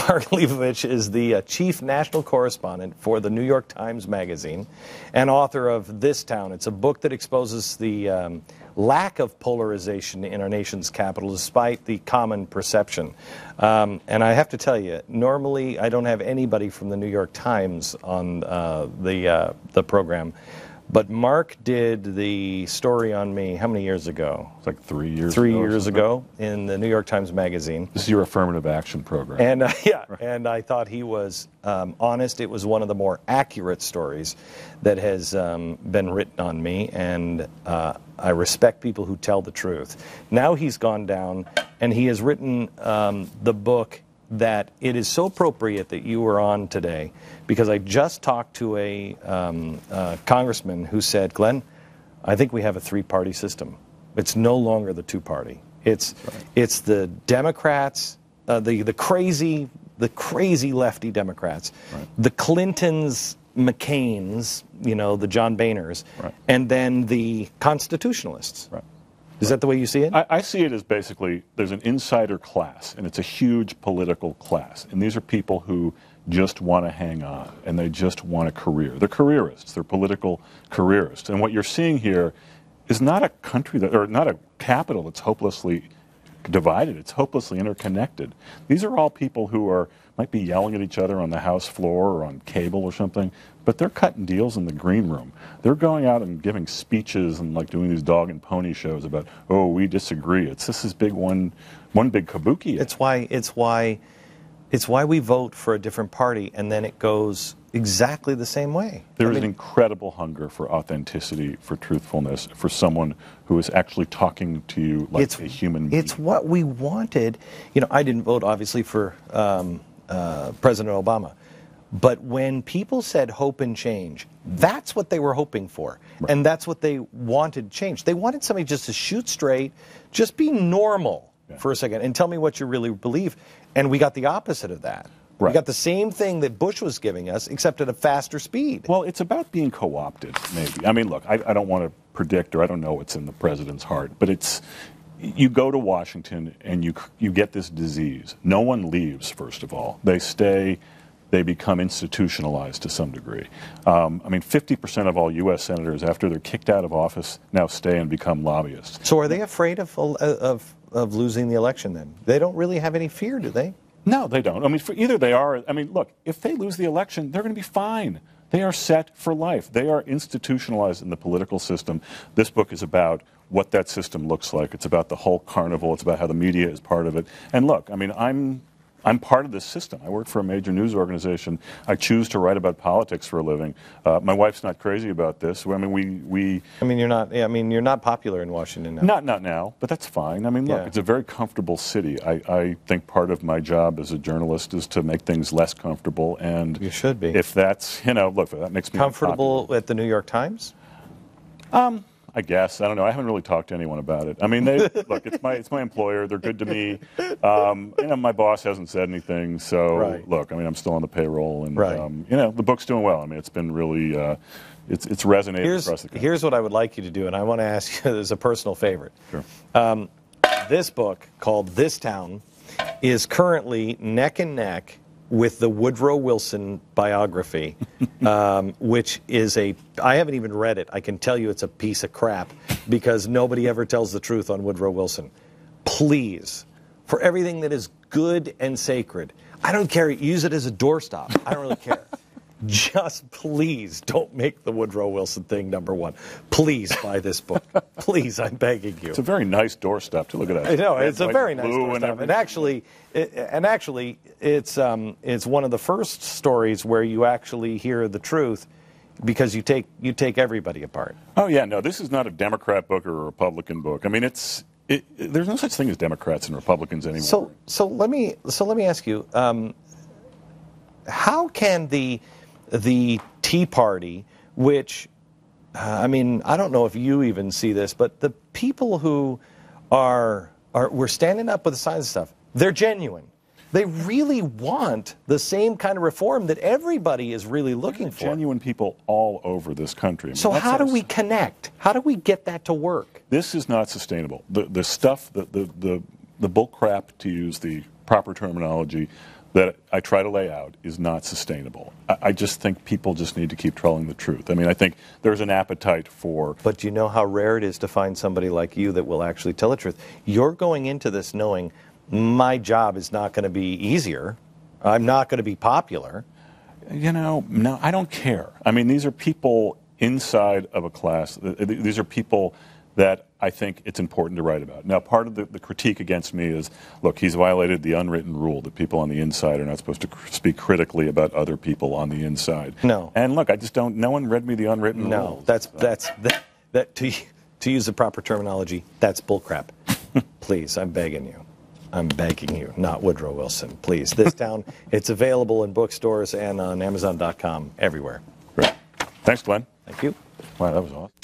Mark Leibovich is the chief national correspondent for the New York Times Magazine and author of This Town. It's a book that exposes the lack of polarization in our nation's capital despite the common perception. And I have to tell you, normally I don't have anybody from the New York Times on the program. But Mark did the story on me, how many years ago? It's like 3 years ago. 3 years ago in the New York Times Magazine. This is your affirmative action program. And and I thought he was honest. It was one of the more accurate stories that has been written on me, and I respect people who tell the truth. Now he's gone down, and he has written the book that it is so appropriate that you were on today, because I just talked to a congressman who said, Glenn, I think we have a three-party system. It's no longer the two-party. It's the Democrats, the crazy lefty Democrats, the Clintons, McCains, the John Boehners, and then the constitutionalists. Is that the way you see it? I see it as basically there's an insider class, and it's a huge political class. And these are people who just want to hang on, and they just want a career. They're careerists. They're political careerists. And what you're seeing here is not a country or not a capital that's hopelessly divided. It's hopelessly interconnected. These are all people who might be yelling at each other on the House floor or on cable or something, but they're cutting deals in the green room. They're going out and giving speeches and like doing these dog and pony shows about, oh, we disagree. This is big one big kabuki. It's why we vote for a different party, and then it goes exactly the same way. There is an incredible hunger for authenticity, for truthfulness, for someone who is actually talking to you like a human being. It's what we wanted. I didn't vote, obviously, for President Obama. But when people said hope and change, that's what they were hoping for. Right. And that's what they wanted change. They wanted somebody just to shoot straight, just be normal for a second, and tell me what you really believe. And we got the opposite of that. Right. We got the same thing that Bush was giving us, except at a faster speed. Well, it's about being co-opted, maybe. I mean, look, I don't want to predict, or I don't know what's in the president's heart, but you go to Washington and you get this disease. No one leaves, first of all. They stay. They become institutionalized to some degree. 50% of all U.S. senators, after they're kicked out of office, now stay and become lobbyists. So are they afraid of losing the election then? They don't really have any fear, do they? No, they don't. Either they are. Look, if they lose the election, they're going to be fine. They are set for life. They are institutionalized in the political system. This book is about what that system looks like. It's about the whole carnival. It's about how the media is part of it. And look, I'm part of this system. I work for a major news organization. I choose to write about politics for a living. My wife's not crazy about this. You're not. You're not popular in Washington now. Not now, but that's fine. Look, it's a very comfortable city. I think part of my job as a journalist is to make things less comfortable. And you should be. If that's, look, that makes me comfortable unpopular. At the New York Times. I guess. I don't know. I haven't really talked to anyone about it. Look, it's my employer. They're good to me. My boss hasn't said anything. So, Look, I'm still on the payroll. And, the book's doing well. It's been really, it's resonated across the country. Here's what I would like you to do, and I want to ask you as a personal favorite. Sure. This book, called This Town, is currently neck and neck with the Woodrow Wilson biography, which is I haven't even read it. I can tell you it's a piece of crap because nobody ever tells the truth on Woodrow Wilson. Please, for everything that is good and sacred, I don't care. Use it as a doorstop. I don't really care. Just please don't make the Woodrow Wilson thing number one. Please buy this book. Please, I'm begging you. It's a very nice doorstep. To look at that. I know, it's a very nice doorstep. And actually, it's one of the first stories where you actually hear the truth because you take everybody apart. Oh yeah, no, this is not a Democrat book or a Republican book. there's no such thing as Democrats and Republicans anymore. So let me ask you, how can the Tea Party, which, I don't know if you even see this, but the people who we're standing up with the signs and stuff, they're genuine. They really want the same kind of reform that everybody is really looking for. Genuine people all over this country. So how do we connect? How do we get that to work? This is not sustainable. The stuff, the bull crap, to use the proper terminology that I try to lay out is not sustainable. I just think people just need to keep telling the truth. I mean, I think there's an appetite for... But you know how rare it is to find somebody like you that will actually tell the truth. You're going into this knowing my job is not going to be easier. I'm not going to be popular. You know, no, I don't care. I mean, these are people inside of a class. These are people that I think it's important to write about. Now, part of the critique against me is, look, he's violated the unwritten rule that people on the inside are not supposed to speak critically about other people on the inside. No. And look, I just don't, no one read me the unwritten No, rules. that to use the proper terminology, that's bullcrap. Please, I'm begging you. I'm begging you, not Woodrow Wilson. Please, This Town, it's available in bookstores and on Amazon.com, everywhere. Great. Thanks, Glenn. Thank you. Wow, that was awesome.